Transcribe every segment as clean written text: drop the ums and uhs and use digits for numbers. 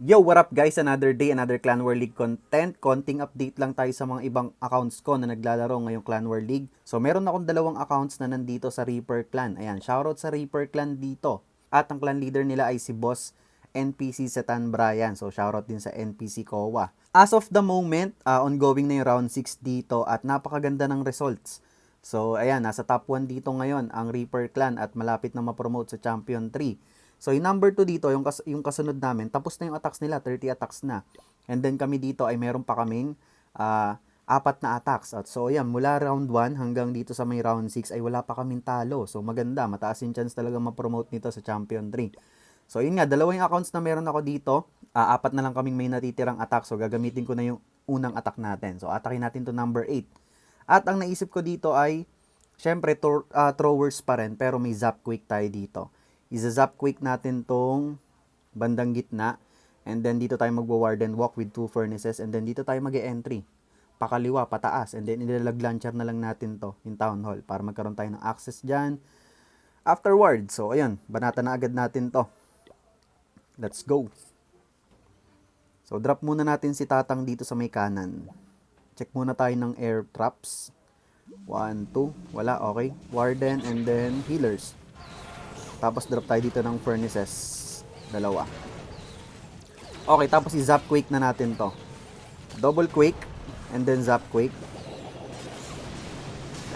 Yo, what up guys? Another day, another Clan War League content. Konting update lang tayo sa mga ibang accounts ko na naglalaro ngayong Clan War League. So, meron akong dalawang accounts na nandito sa Reaper Clan. Ayan, shoutout sa Reaper Clan dito. At ang clan leader nila ay si Boss NPC Setan Brian. So, shoutout din sa NPC Kowa. As of the moment, ongoing na yung round 6 dito at napakaganda ng results. So, ayan, nasa top 1 dito ngayon ang Reaper Clan at malapit na ma-promote sa Champion 3. So, yung number 2 dito, yung kasunod namin, tapos na yung attacks nila, 30 attacks na. And then kami dito ay meron pa kaming 4 na attacks. At so, yan, mula round 1 hanggang dito sa may round 6 ay wala pa kaming talo. So, maganda, mataas yung chance talaga ma-promote nito sa Champion 3. So, yun nga, dalawa yung accounts na meron ako dito. 4 na lang kaming may natitirang attack. So, gagamitin ko na yung unang attack natin. So, atakin natin to number 8. At ang naisip ko dito ay, syempre, throwers pa rin, pero may zap quick tayo dito. Isa-zap quick natin tong bandang gitna. And then dito tayo magwa-warden walk with 2 furnaces. And then dito tayo mag-e-entry. Pakaliwa, pataas. And then inilag launcher na lang natin to in town hall para magkaroon tayo ng access dyan. Afterward, so ayun, banata na agad natin to. Let's go. So drop muna natin si Tatang dito sa may kanan. Check muna tayo ng air traps. 1, 2, wala, okay. Warden and then healers. Tapos drop tayo dito ng furnaces. 2. Okay, tapos i-zap quick na natin to. Double quick and then zap quick.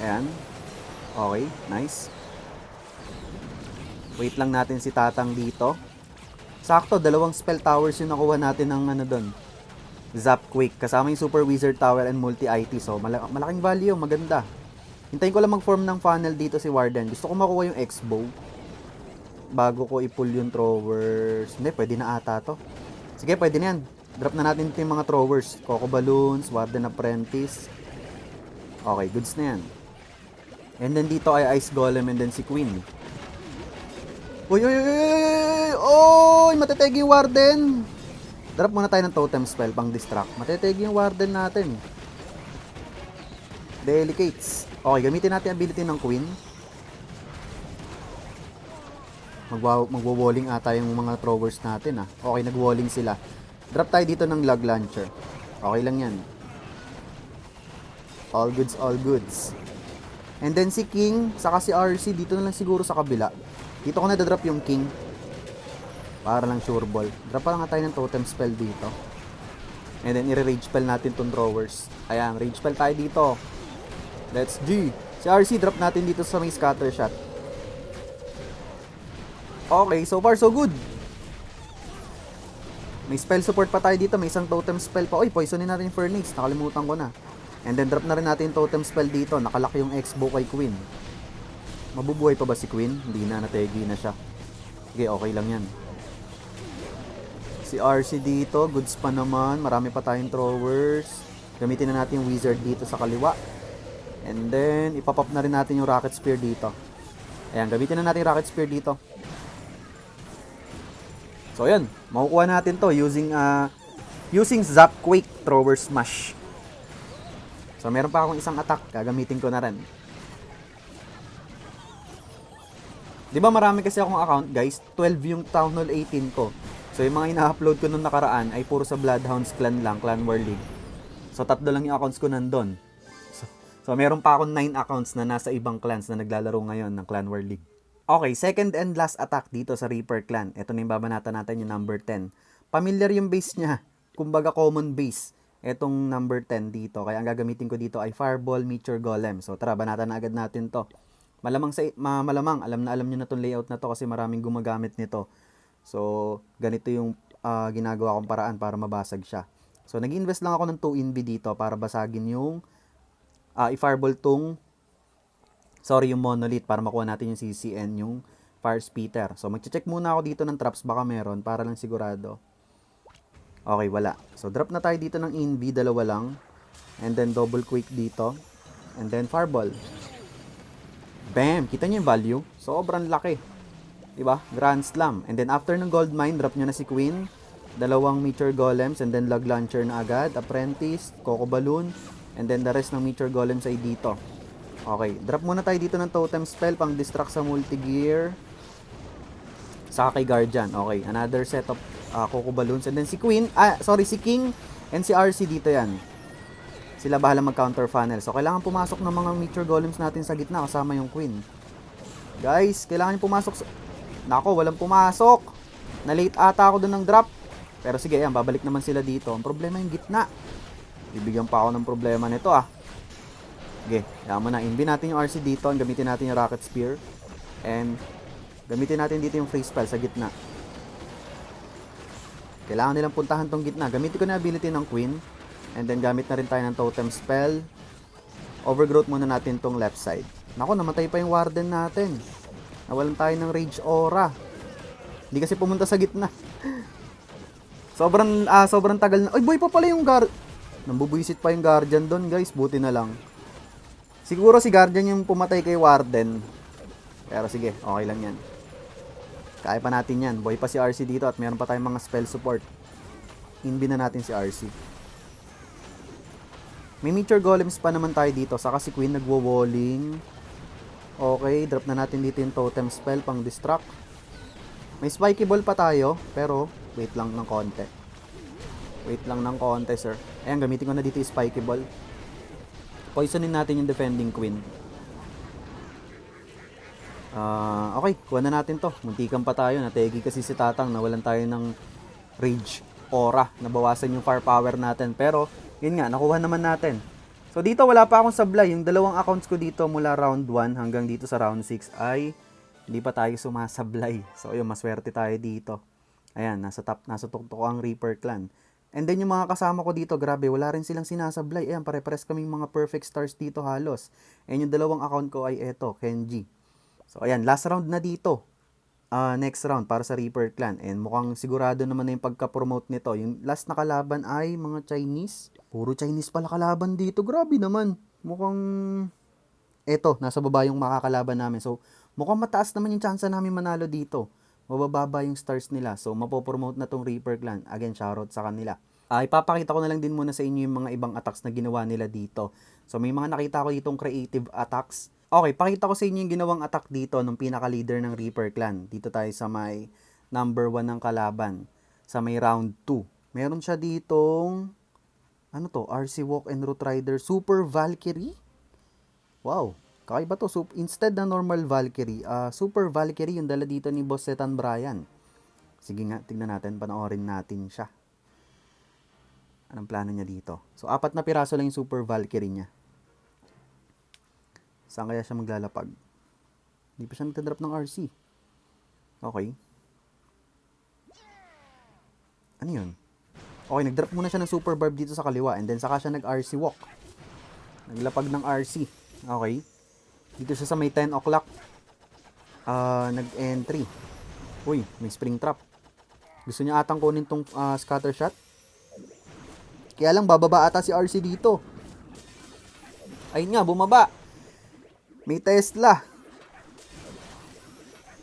Ayan. Okay, nice. Wait lang natin si Tatang dito. Sakto, 2 spell towers yung nakuha natin ng ano doon. Zap quick. Kasama yung super wizard tower and multi-IT. So, malaking value. Maganda. Hintayin ko lang mag-form ng funnel dito si Warden. Gusto ko makuha yung X-bow bago ko i-pull yung throwers. Hindi, pwede na ata to. Sige, pwede na yan. Drop na natin ito yung mga throwers. Coco Balloons, Warden Apprentice. Okay, goods na yan. And then dito ay Ice Golem and then si Queen. Uy, uy, uy, uy, uy, uy, matetegi yung Warden. Drop muna tayo ng totem spell pang distract. Matetegi yung Warden natin. Delicates. Okay, gamitin natin ang ability ng Queen. Magwo-walling ata yung mga throwers natin ah. Okay, nag-walling sila. Drop tayo dito ng log launcher. Okay lang yan. All goods, all goods. And then si King, saka si RC, dito na lang siguro sa kabila. Dito ko na drop yung King. Para lang sure ball. Drop pa lang tayo ng totem spell dito. And then i-rage spell natin tong throwers. Ayan, rage spell tayo dito. Let's G. Si RC, drop natin dito sa may scatter shot. Okay, so far so good. May spell support pa tayo dito. May isang totem spell pa. Uy, poisonin natin yung furnace. Nakalimutan ko na. And then drop na rin natin yung totem spell dito. Nakalak yung X-bow kay Queen. Mabubuhay pa ba si Queen? Hindi na, nategi na siya. Sige, okay lang yan. Si RC dito, goods pa naman. Marami pa tayong throwers. Gamitin na natin yung wizard dito sa kaliwa. And then, ipapop na rin natin yung rocket spear dito. Ayan, gamitin na natin yung rocket spear dito. So, ayan. Makukuha natin to using Zap Quake Thrower Smash. So, meron pa akong isang attack. Gagamitin ko na rin. Diba marami kasi akong account, guys? 12 yung Town Hall 18 ko. So, yung mga ina-upload ko nung nakaraan ay puro sa Bloodhounds Clan lang, Clan War League. So, 3 lang yung accounts ko nandun. So, meron pa akong 9 accounts na nasa ibang clans na naglalaro ngayon ng Clan War League. Okay, second and last attack dito sa Reaper Clan. Ito na yung babanatan natin, yung number 10. Familiar yung base niya. Kumbaga common base. Itong number 10 dito. Kaya ang gagamitin ko dito ay Fireball, Meteor Golem. So tara, banatan na agad natin to. Malamang, alam nyo na itong layout na to kasi maraming gumagamit nito. So, ganito yung ginagawa kong paraan para mabasag siya. So, nag-invest lang ako ng 2 invi dito para basagin yung i-fireball yung monolith para makuha natin yung CCN, yung fire spitter. So, mag-check muna ako dito ng traps, baka meron, para lang sigurado. Okay, wala. So, drop na tayo dito ng invi, 2 lang. And then, double quick dito. And then, fireball. Bam! Kita nyo yung value? Sobrang laki. Diba? Grand slam. And then, after ng gold mine, drop nyo na si Queen. 2 meteor golems, and then, log launcher na agad. Apprentice, Coco Balloon. And then, the rest ng meteor golems ay dito. Okay, drop muna tayo dito ng totem spell pang distract sa multi-gear. Saka kay Guardian. Okay, another set of Coco Balloons. And then si Queen, si King and si RC dito yan. Sila bahala mag-counter funnel. So, kailangan pumasok ng mga Meteor Golems natin sa gitna kasama yung Queen. Guys, kailangan yung pumasok sa... Nako, walang pumasok. Na-late ata ako dun ng drop. Pero sige, yan, babalik naman sila dito. Ang problema yung gitna. Bibigyan pa ako ng problema nito Sige, kaya mo na. Inbi natin yung RC dito. Gamitin natin yung Rocket Spear. And gamitin natin dito yung Freeze Spell sa gitna. Kailangan nilang puntahan tong gitna. Gamitin ko na ability ng Queen. And then gamit na rin tayo ng Totem Spell. Overgrowth muna natin tong left side. Nako, namatay pa yung Warden natin. Nawalan tayo ng Rage Aura. Hindi kasi pumunta sa gitna. Sobrang tagal na. Ay, boy pa pala yung Nambubuisit pa yung Guardian doon, guys. Buti na lang. Siguro si Guardian yung pumatay kay Warden. Pero sige, okay lang yan. Kaya pa natin yan. Boy pa si RC dito at meron pa tayong mga spell support. Inbi na natin si RC. May Meteor Golems pa naman tayo dito. Saka si Queen nagwo-walling. Okay, drop na natin dito yung Totem Spell pang distract. May Spiky Ball pa tayo. Pero, wait lang ng konti. Wait lang ng konti, sir. Ayan, gamitin ko na dito yung Spiky Ball. Poisonin natin yung defending Queen. Okay, kuha na natin to. Muntikan pa tayo. Nategi kasi si Tatang. Nawalan tayo ng Rage Aura. Nabawasan yung firepower natin. Pero, yun nga, nakuha naman natin. So, dito wala pa akong sablay. Yung dalawang accounts ko dito mula round 1 hanggang dito sa round 6 ay hindi pa tayo sumasablay. So, yun, maswerte tayo dito. Ayan, nasa tuktok ang Reaper Clan. And then yung mga kasama ko dito, grabe, wala rin silang sinasablay. Ayan, pare-pares kaming mga perfect stars dito halos. And yung dalawang account ko ay eto, Kenji. So, ayan, last round na dito. Next round para sa Reaper Clan. And mukhang sigurado naman na yung pagka-promote nito. Yung last na kalaban ay mga Chinese. Puro Chinese pala kalaban dito. Grabe naman. Mukhang... Eto, nasa baba yung makakalaban namin. So, mukhang mataas naman yung chance namin manalo dito. Mabababa yung stars nila. So, mapopromote na tong Reaper Clan. Again, shoutout sa kanila. Ipapakita ko na lang din muna sa inyo yung mga ibang attacks na ginawa nila dito. So, may mga nakita ko ditong creative attacks. Okay, pakita ko sa inyo yung ginawang attack dito ng pinaka-leader ng Reaper Clan. Dito tayo sa may number 1 ng kalaban. Sa may round 2. Meron siya ditong... Ano to? RC Walk and Root Rider Super Valkyrie? Wow. Kakaiba to. So, instead na normal Valkyrie, Super Valkyrie yung dala dito ni Boss Setan Brian. Sige nga, tignan natin. Panoorin natin siya. Anong plano niya dito? So, 4 na piraso lang yung Super Valkyrie niya. Saan kaya siya maglalapag? Hindi pa siya nagtadrop ng RC. Okay. Ano yun? Okay, nagdrop muna siya ng Super Barb dito sa kaliwa. And then saka siya nag-RC walk. Naglapag ng RC. Okay. Dito siya sa may 10 o'clock. Nag-entry. Uy, may spring trap. Gusto niya atang kunin tong scatter shot. Kaya lang bababa ata si RC dito. Ayun nga, bumaba. May Tesla.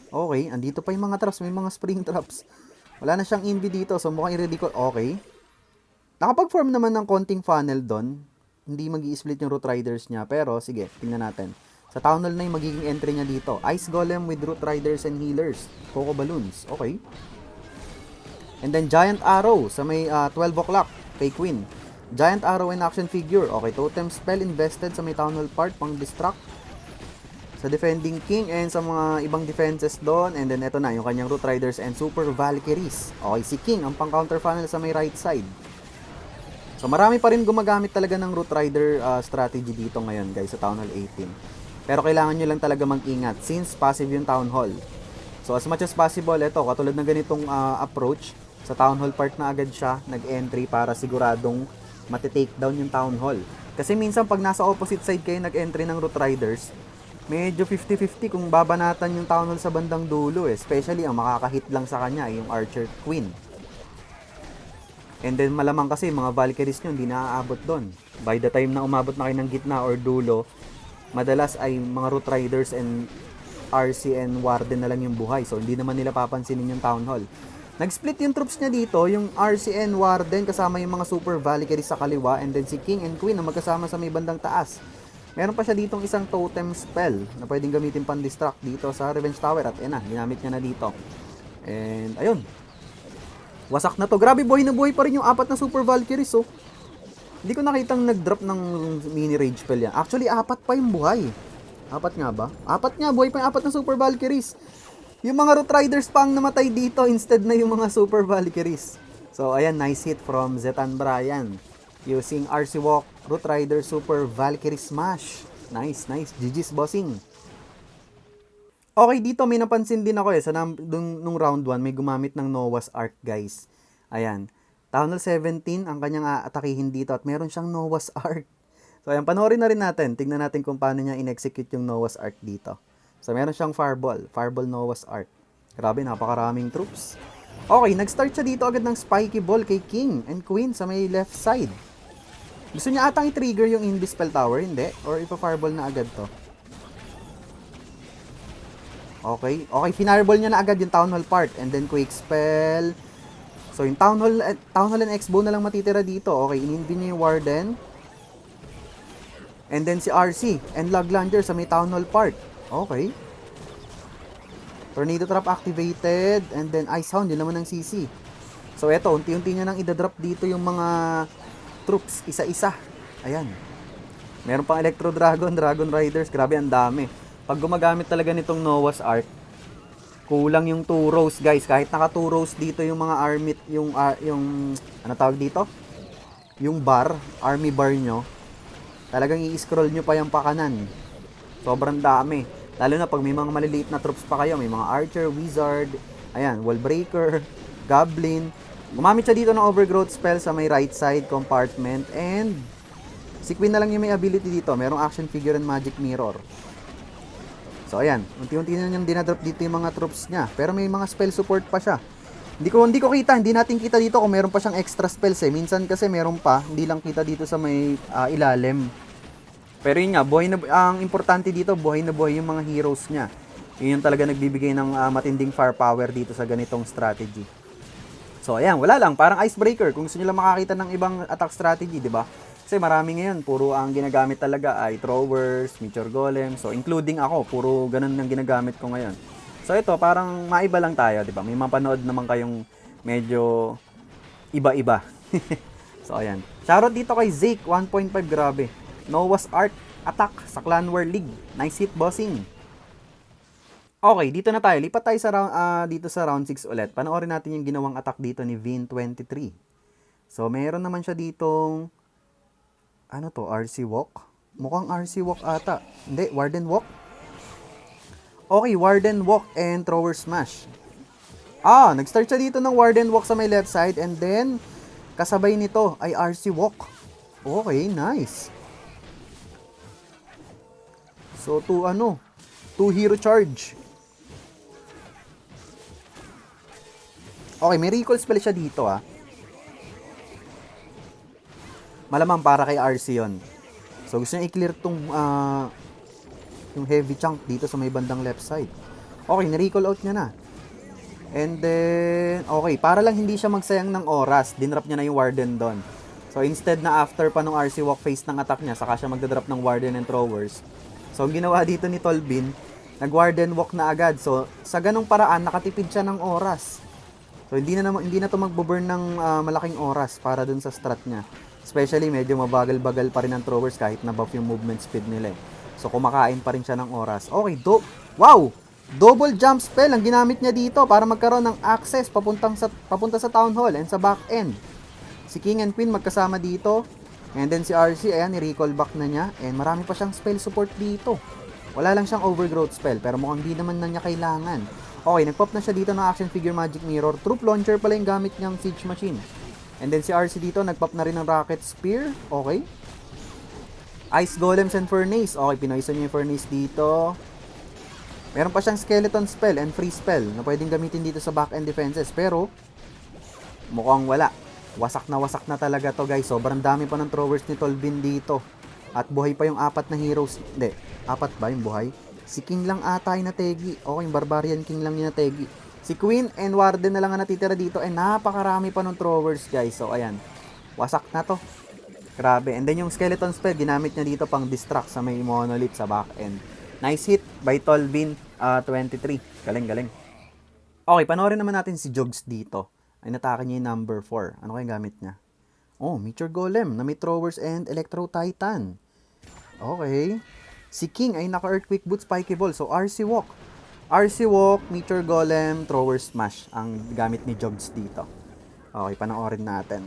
Okay, andito pa yung mga traps. May mga spring traps. Wala na siyang invi dito. So mukhang i-ready ko. Okay. Nakapag-form naman ng konting funnel doon. Hindi mag-i-split yung Root Riders niya. Pero sige, tingnan natin. Sa Town Hall na yung magiging entry niya dito. Ice Golem with Root Riders and Healers. Coco Balloons. Okay. And then Giant Arrow sa may 12 o'clock kay Queen. Giant Arrow in action figure. Okay, Totem Spell invested sa may Town Hall part pang distract. Sa defending King and sa mga ibang defenses doon. And then eto na, yung kanyang Root Riders and Super Valkyries. Okay, si King ang pang counter funnel sa may right side. So marami pa rin gumagamit talaga ng Root Rider strategy dito ngayon guys sa Town Hall 18. Pero kailangan nyo lang talaga mag-ingat since passive yung Town Hall. So as much as possible, eto, katulad ng ganitong approach, sa Town Hall part na agad siya nag-entry para siguradong mati-take down yung Town Hall. Kasi minsan pag nasa opposite side kayo nag-entry ng Root Riders, medyo 50-50 kung babanatan yung Town Hall sa bandang dulo eh. Especially ang makakahit lang sa kanya yung Archer Queen. And then malamang kasi mga Valkyries nyo hindi naaabot doon. By the time na umabot na kayo ng gitna or dulo, madalas ay mga Root Riders and RC and Warden na lang yung buhay. So hindi naman nila papansinin yung Town Hall. Nag-split yung troops niya dito, yung RC and Warden kasama yung mga Super Valkyries sa kaliwa, and then si King and Queen na magkasama sa may bandang taas. Meron pa siya ditong isang Totem Spell na pwedeng gamitin pan-distract dito sa Revenge Tower at ginamit niya na dito. And ayun. Wasak na to. Grabe, buhay na buhay pa rin yung apat na Super Valkyries, oh. Hindi ko nakitang nag-drop ng mini rage spell yan. Actually, apat pa yung buhay. Apat nga ba? Apat nga, buhay pa yung apat na Super Valkyries. Yung mga Root Riders pa ang namatay dito instead na yung mga Super Valkyries. So, ayan, nice hit from Zetan Brian. Using RC Walk, Root Rider, Super Valkyrie Smash. Nice, nice. GG's bossing. Okay, dito may napansin din ako nung round 1, may gumamit ng Noah's Ark, guys. Ayan. Town Hall 17 ang kanyang aatakihin dito at meron siyang Noah's Ark. So ayan, panoorin na rin natin. Tignan natin kung paano niya in-execute yung Noah's Ark dito. So meron siyang Fireball Noah's Ark. Grabe, napakaraming troops. Okay, nag-start siya dito agad ng Spiky Ball kay King and Queen sa may left side. Gusto niya atang i-trigger yung Invis-Spell Tower, hindi? Or ipa-Fireball na agad to? Okay, Fireball niya na agad yung Town Hall part and then Quake Spell. So, yung Town Hall and X-Bow na lang matitira dito. Okay, in-invi niya yung Warden. And then si RC and Log Launcher sa may Town Hall part. Okay. Tornado Trap activated. And then Ice Hound, yun naman ang CC. So, eto, unti-unti niya nang idadrop dito yung mga troops. Isa-isa. Ayan. Meron pang Electro Dragon, Dragon Riders. Grabe, ang dami. Pag gumagamit talaga nitong Noah's Ark, kulang yung 2 rows, guys. Kahit naka 2 rows dito yung mga army, yung ano tawag dito? Yung bar, army bar nyo. Talagang i-scroll nyo pa yung pakanan. Sobrang dami. Lalo na pag may mga maliliit na troops pa kayo. May mga archer, wizard, ayan, wall breaker, goblin. Gumamit siya dito ng overgrowth spell sa may right side compartment. And si Queen na lang yung may ability dito. Merong action figure and magic mirror. So ayan, unti-unti na niyang dinadrop dito yung mga troops niya. Pero may mga spell support pa siya. Hindi ko kita, hindi natin kita dito kung meron pa siyang extra spells eh. Minsan kasi meron pa, hindi lang kita dito sa may ilalim. Pero yun nga, ang importante dito, buhay na buhay yung mga heroes niya. Yun yung talaga nagbibigay ng matinding firepower dito sa ganitong strategy. So ayan, wala lang, parang icebreaker. Kung gusto niyo lang makakita ng ibang attack strategy, di ba? Kasi marami ngayon, puro ang ginagamit talaga ay throwers, meteor golem. So including ako, puro ganun ang ginagamit ko ngayon. So ito, parang maiba lang tayo, di ba? May mapanood naman kayong medyo iba-iba. So ayan. Shoutout dito kay Zake, 1.5, grabe. Noah's Ark attack sa Clan War League. Nice hit, bossing. Okay, dito na tayo. Lipat tayo dito sa round 6 ulit. Panoorin natin yung ginawang attack dito ni Vin23. So meron naman siya ditong ano to, RC Walk? Mukhang RC Walk ata. Hindi, Warden Walk? Okay, Warden Walk and Thrower Smash. Nag-start siya dito ng Warden Walk sa may left side and then kasabay nito ay RC Walk. Okay, nice. So, 2 hero charge. Okay, may recall spell siya dito Malamang para kay RC yun. So, gusto niya i-clear tong yung heavy chunk dito sa may bandang left side. Okay, na-recall out niya na. And then, okay, para lang hindi siya magsayang ng oras, dinrop niya na yung Warden doon. So, instead na after pa nung RC Walk phase ng attack niya, saka siya magdadrop ng Warden and Throwers. So, ang ginawa dito ni Tolbin, nag-Warden Walk na agad. So, sa ganong paraan, nakatipid siya ng oras. So, hindi na to magbo-burn ng malaking oras para dun sa strat niya. Especially, medyo mabagal-bagal pa rin ang Throwers kahit na-buff yung movement speed nila eh. So, kumakain pa rin siya ng oras. Okay, wow! Double jump spell ang ginamit niya dito para magkaroon ng access papunta sa Town Hall and sa back end. Si King and Queen magkasama dito. And then si RC, ayan, i-recall back na niya. And marami pa siyang spell support dito. Wala lang siyang overgrowth spell, pero mukhang di naman na niya kailangan. Okay, nag-pop na siya dito ng action figure magic mirror. Troop launcher pala yung gamit niyang siege machine. And then si RC dito, nag-pop na rin ng rocket spear. Okay. Ice golems and furnace. Okay, pinoison niya yung furnace dito. Meron pa siyang skeleton spell and free spell na pwedeng gamitin dito sa back-end defenses. Pero, mukhang wala. Wasak na talaga to, guys. Sobrang dami pa ng throwers ni Tolbin dito. At buhay pa yung 4 na heroes. Hindi, 4 ba yung buhay? Si King lang ata yung nategi. Okay, yung Barbarian King lang yung nategi. Si Queen and Warden na lang ang natitira dito. And napakarami pa ng throwers, guys. So, ayan. Wasak na to. Grabe. And then yung skeleton spell, ginamit niya dito pang distract sa may monolith sa back end. Nice hit by Tolbin 23. Galing. Okay, panoorin naman natin si Jogs dito. ay natake niya yung number 4. Ano kayang gamit niya? Oh, Meteor Golem na may throwers and Electro Titan. Okay. Si King ay naka-Earthquake Boots, Spiky Ball. So, RC Walk. RC Walk, Meteor Golem, Thrower Smash ang gamit ni Jogs dito. Okay, panoorin natin.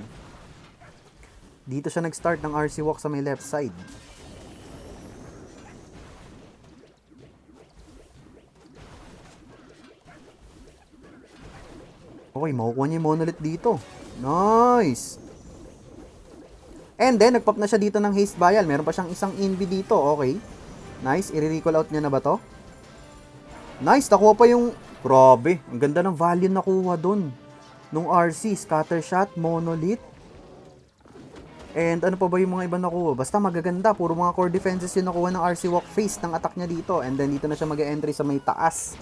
Dito siya nag-start ng RC Walk sa may left side. Okay, makukuha niya yung Monolith dito. Nice! And then, nag-pop na siya dito ng Haste Vial. Meron pa siyang isang Invi dito. Okay. Nice. I-recall out niya na ba to? Nice. Nakuha pa yung... Grabe. Ang ganda ng value nakuha dun. Nung RC. Scatter Shot, Monolith. And ano pa ba yung mga iba nakuha? Basta magaganda. Puro mga core defenses yung nakuha ng RC Walk face ng attack niya dito. And then dito na siya mag-entry sa may taas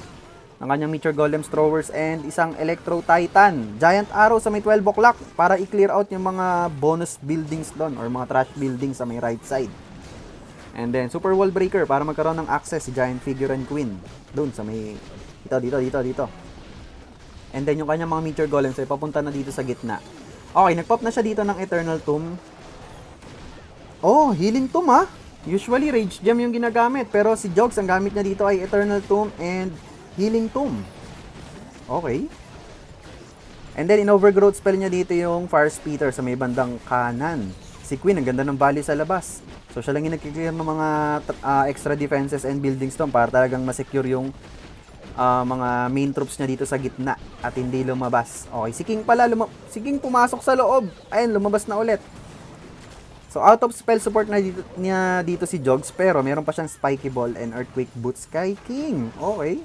ng kanyang Meteor Golems, Throwers, and isang Electro Titan. Giant Arrow sa may 12 o'clock para i-clear out yung mga bonus buildings doon or mga trash buildings sa may right side. And then Super Wall Breaker para magkaroon ng access si Giant Figure and Queen doon sa may dito. And then yung kanyang mga Meteor Golems ay papunta na dito sa gitna. Okay, nag-pop na siya dito ng Eternal Tomb. Oh, Healing Tomb ah. Usually Rage Gem yung ginagamit, pero si Jogs ang gamit niya dito ay Eternal Tomb and Healing Tomb. Okay. And then, in-overgrowth spell niya dito yung Fire Spitter sa may bandang kanan. Si Queen, ang ganda ng value sa labas. So, siya lang yung nag-clear ng mga extra defenses and buildings doon para talagang masecure yung mga main troops niya dito sa gitna at hindi lumabas. Okay, si King pala, si King pumasok sa loob. Ayun, lumabas na ulit. So, out of spell support na niya dito si Jogs, pero meron pa siyang Spiky Ball and Earthquake Boots kay King. Okay.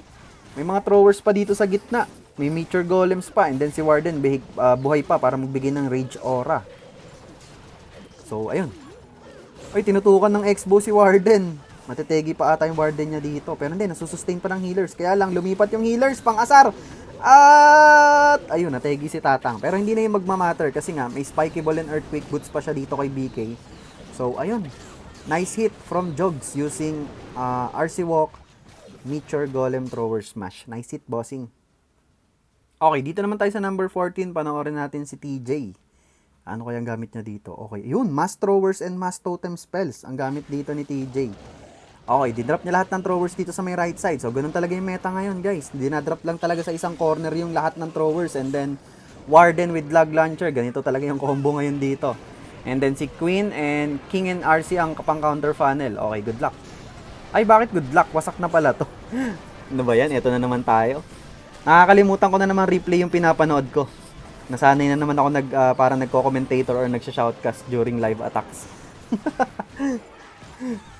May mga throwers pa dito sa gitna. May Meteor Golems pa. And then si Warden buhay pa para magbigay ng Rage Aura. So, ayun. Ay, tinutukan ng X-Bow si Warden. Matetegi pa ata yung Warden niya dito. Pero hindi, nasusustain pa ng healers. Kaya lang, lumipat yung healers pang asar. At, ayun, nategi si Tatang. Pero hindi na yung magmamatter kasi nga, may Spiky Ball and Earthquake Boots pa siya dito kay BK. So, ayun. Nice hit from Jogs using RC Walk, Meteor Golem, Thrower Smash. Nice hit, bossing. Okay, dito naman tayo sa number 14. Panoorin natin si TJ. Ano kayang gamit niya dito? Okay, yun. Mass Throwers and Mass Totem Spells. Ang gamit dito ni TJ. Okay, dinrop niya lahat ng throwers dito sa may right side. So, ganun talaga yung meta ngayon, guys. Dinadrop lang talaga sa isang corner yung lahat ng throwers. And then, Warden with Log Launcher. Ganito talaga yung combo ngayon dito. And then, si Queen and King and RC ang kapang counter funnel. Okay, good luck. Ay, bakit good luck? Wasak na pala to. Ano ba yan? Ito na naman tayo. Nakakalimutan ko na naman replay yung pinapanood ko. Nasanay na naman ako parang nagko-commentator or nagsha-shoutcast during live attacks.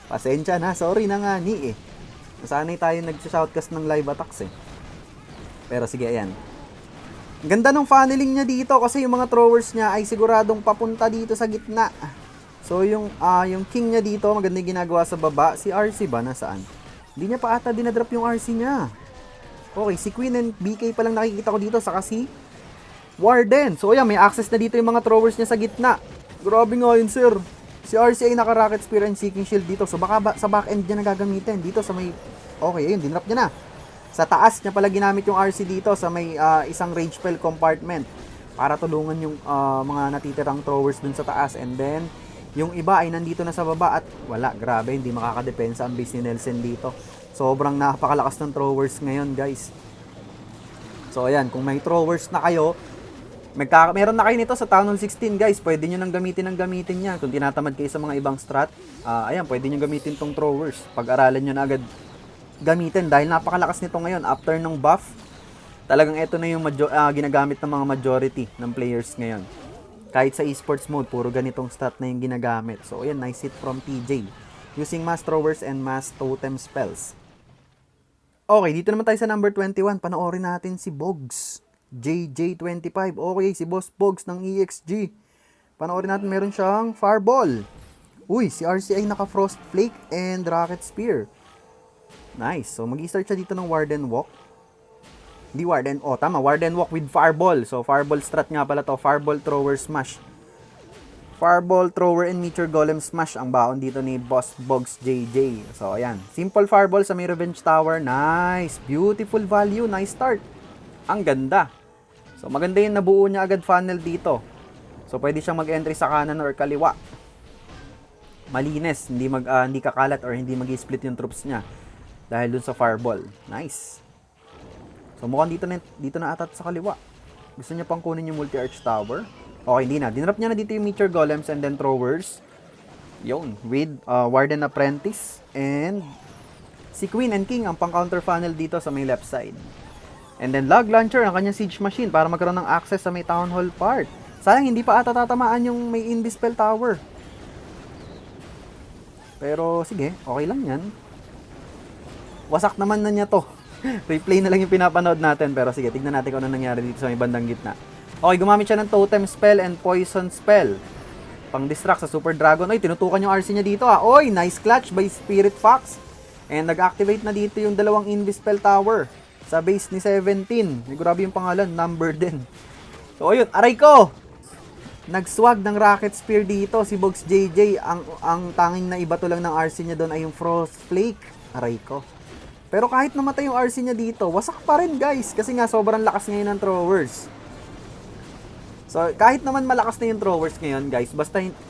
Pasensya na, sorry na nga ni eh. Nasanay tayo nagsha-shoutcast ng live attacks eh. Pero sige, ayan. Ganda ng funneling niya dito kasi yung mga throwers niya ay siguradong papunta dito sa gitna. So yung King niya dito, maganda yung ginagawa sa baba. Si RC ba? Nasaan? Hindi niya pa ata dinadrop yung RC niya. Okay, si Queen and BK pa lang nakikita ko dito. Saka si Warden. So ayan, may access na dito yung mga throwers niya sa gitna. Grabe nga yun, sir. Si RC ay naka-Rocket Spear and Seeking Shield dito. So baka sa back end niya nagagamitin. Dito sa may... Okay, ayun, dinrop niya na. Sa taas niya pala ginamit yung RC dito sa may isang Rage Spell compartment. Para tulungan yung mga natitirang throwers dun sa taas. And then... yung iba ay nandito na sa baba at wala, grabe, hindi makakadepensa ang base ni Nelson dito. Sobrang napakalakas ng throwers ngayon, guys. So, ayan, kung may throwers na kayo, meron na kayo nito sa Town Hall 16, guys. Pwede nyo nang gamitin yan. Kung tinatamad kayo sa mga ibang strat, ayan, pwede nyo gamitin tong throwers. Pag-aralan nyo na agad gamitin dahil napakalakas nito ngayon. After ng buff, talagang ito na yung ginagamit ng mga majority ng players ngayon. Kahit sa esports mode, puro ganitong stat na yung ginagamit. So, ayan, nice hit from TJ. Using Mass Throwers and Mass Totem Spells. Okay, dito naman tayo sa number 21. Panoorin natin si Bogs. JJ25. Okay, si Boss Bogs ng EXG. Panoorin natin, meron siyang Fireball. Uy, si RCI naka-Frost Flake and Rocket Spear. Nice. So, mag-i-start siya dito ng Warden Walk. Di Warden. Oh, tama. Warden Walk with Fireball. So, Fireball strat nga pala to. Fireball Thrower Smash. Fireball Thrower and Meteor Golem Smash ang baon dito ni Boss Bogs JJ. So, ayan. Simple Fireball sa may Revenge Tower. Nice. Beautiful value. Nice start. Ang ganda. So maganda yung nabuo niya agad funnel dito. So pwede siyang mag-entry sa kanan or kaliwa. Malinis, hindi kakalat or hindi magi-split yung troops niya dahil dun sa fireball. Nice. So mukhang dito na atat sa kaliwa. Gusto niya pang kunin yung multi-arch tower. Okay, hindi na. Dinrap niya na dito yung Meteor Golems and then Throwers. Yun, with Warden Apprentice and si Queen and King ang pang-counter funnel dito sa may left side. And then Log Launcher ang kanyang siege machine para magkaroon ng access sa may Town Hall part. Sayang hindi pa ata tatamaan yung may Indispel Tower. Pero sige, okay lang yan. Wasak naman na niya to. Replay na lang yung pinapanood natin. Pero sige, tignan natin kung ano nangyari dito sa may bandang gitna. Okay, gumamit siya ng Totem Spell and Poison Spell. Pang-distract sa Super Dragon. Ay, tinutukan yung RC niya dito. Oy, nice clutch by Spirit Fox. And nag-activate na dito yung dalawang Indispel Tower sa base ni 17. May grabe yung pangalan, number din. So, ayun, aray ko! Nagswag ng Rocket Spear dito si Box JJ. Ang tanging na iba to lang ng RC niya doon ay yung Frost Flake. Aray ko. Pero kahit namatay yung RC niya dito, wasak pa rin guys. Kasi nga sobrang lakas ngayon ng throwers. So, kahit naman malakas na yung throwers ngayon, guys,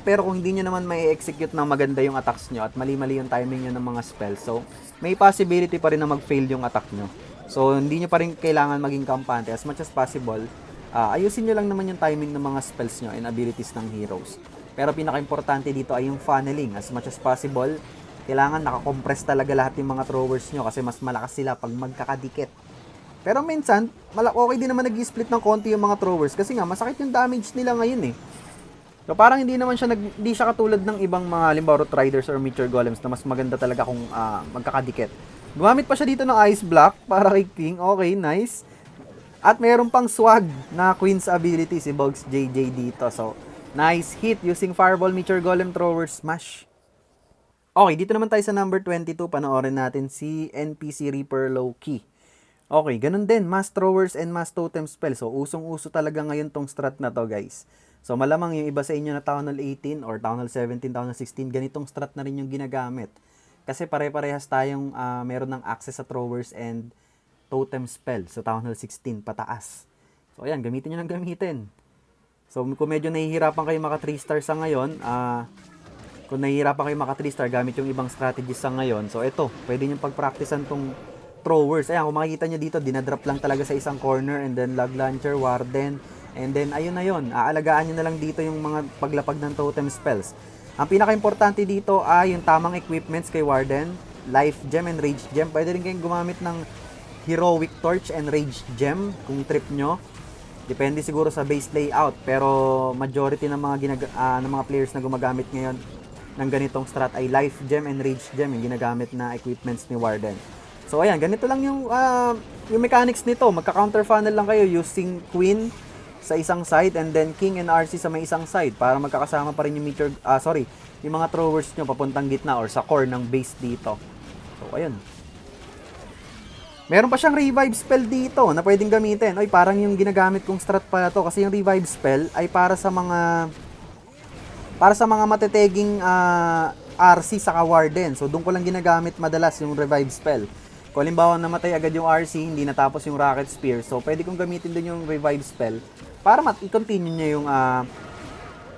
pero kung hindi nyo naman may execute ng maganda yung attacks nyo at mali-mali yung timing nyo ng mga spells, so, may possibility pa rin na mag-fail yung attack nyo. So, hindi nyo pa rin kailangan maging kampante. As much as possible, ayusin nyo lang naman yung timing ng mga spells nyo and abilities ng heroes. Pero pinaka-importante dito ay yung funneling. As much as possible, kailangan nakakompress talaga lahat yung mga throwers nyo kasi mas malakas sila pag magkakadikit. Pero minsan, okay din naman nag-split ng konti yung mga throwers kasi nga masakit yung damage nila ngayon eh. So parang hindi siya katulad ng ibang mga halimbawa Root Riders or Meteor Golems na mas maganda talaga kung magkakadikit. Gumamit pa siya dito ng Ice Block para kay King. Okay, nice. At meron pang swag na Queen's ability si Box JJ dito. So, nice hit using Fireball Meteor Golem Thrower Smash. Okay, dito naman tayo sa number 22. Panoorin natin si NPC Reaper Low-Key. Okay, ganun din, Mass Throwers and Mass Totem Spell. So, usong-uso talaga ngayon tong strat na to, guys. So, malamang yung iba sa inyo na Town Hall 18 or Town Hall 17, Town Hall 16, ganitong strat na rin yung ginagamit. Kasi pare-parehas tayong meron ng access sa Throwers and Totem Spell sa Town Hall 16, pataas. So, ayan, gamitin nyo ng gamitin. So, kung medyo nahihirapan kayo maka 3 star sa ngayon, kung nahihirapan kayo maka 3 star gamit yung ibang strategies sa ngayon, so, ito, pwede nyo pag-practicean tong throwers. Ayan, kung makikita nyo dito, dinadrop lang talaga sa isang corner and then Log Launcher, Warden, and then ayun na yun. Aalagaan nyo na lang dito yung mga paglapag ng totem spells. Ang pinaka-importante dito ay yung tamang equipments kay Warden, Life Gem and Rage Gem. Pwede rin kayong gumamit ng Heroic Torch and Rage Gem kung trip nyo. Depende siguro sa base layout, pero majority ng mga players na gumagamit ngayon ng ganitong strat ay Life Gem and Rage Gem yung ginagamit na equipments ni Warden. So, ayan, ganito lang yung mechanics nito. Magka-counter funnel lang kayo using Queen sa isang side and then King and RC sa may isang side para magkakasama pa rin yung yung mga throwers nyo papuntang gitna or sa core ng base dito. So, ayun. Meron pa siyang revive spell dito na pwedeng gamitin. Oy, parang yung ginagamit kong strat pala to kasi yung revive spell ay para sa mga mateteging RC sa Warden. So, doon ko lang ginagamit madalas yung revive spell. Kung halimbawa namatay agad yung RC, hindi natapos yung Rocket Spear, so pwede kong gamitin din yung revive spell para i-continue niya yung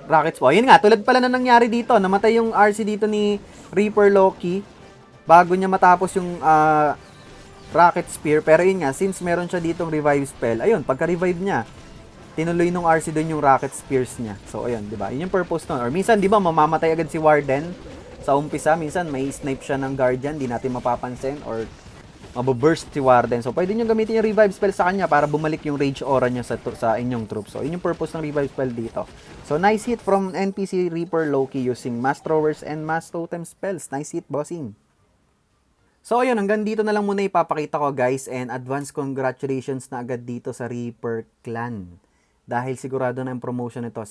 Rocket Spear. Yun nga, tulad pala na nangyari dito, namatay yung RC dito ni Reaper Loki bago niya matapos yung Rocket Spear. Pero yun nga, since meron siya ditong revive spell, ayun, pagka-revive niya, tinuloy nung RC doon yung Rocket Spears niya. So ayun, di ba? Yun yung purpose nun. Or minsan, di ba, mamamatay agad si Warden sa umpisa. Minsan, may snipe siya ng Guardian, di natin mapapansin. Or mababurst si Warden. So, pwede nyo gamitin yung revive spell sa kanya para bumalik yung rage aura nyo sa inyong troops. So, yun yung purpose ng revive spell dito. So, nice hit from NPC Reaper Loki using Mass Throwers and Mass Totem spells. Nice hit, bossing. So, ayun, hanggang dito na lang muna ipapakita ko, guys. And advance congratulations na agad dito sa Reaper Clan. Dahil sigurado na yung promotion nito.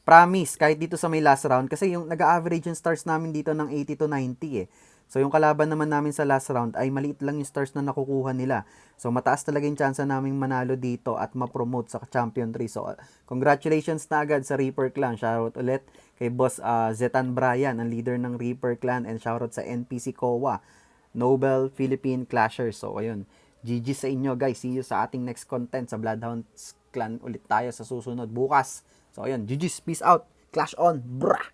Promise, kahit dito sa may last round, kasi yung nag-average yung stars namin dito ng 80 to 90 eh. So, yung kalaban naman namin sa last round ay maliit lang yung stars na nakukuha nila. So, mataas talaga yung chance naming manalo dito at ma-promote sa Champion 3. So, congratulations na agad sa Reaper Clan. Shoutout ulit kay Boss Zetan Brian, ang leader ng Reaper Clan. And shoutout sa NPC Kowa, Noble Philippine Clashers. So, ayun. GG sa inyo, guys. See you sa ating next content sa Bloodhounds clan ulit tayo sa susunod bukas. So ayun, GG's, peace out, clash on, brah!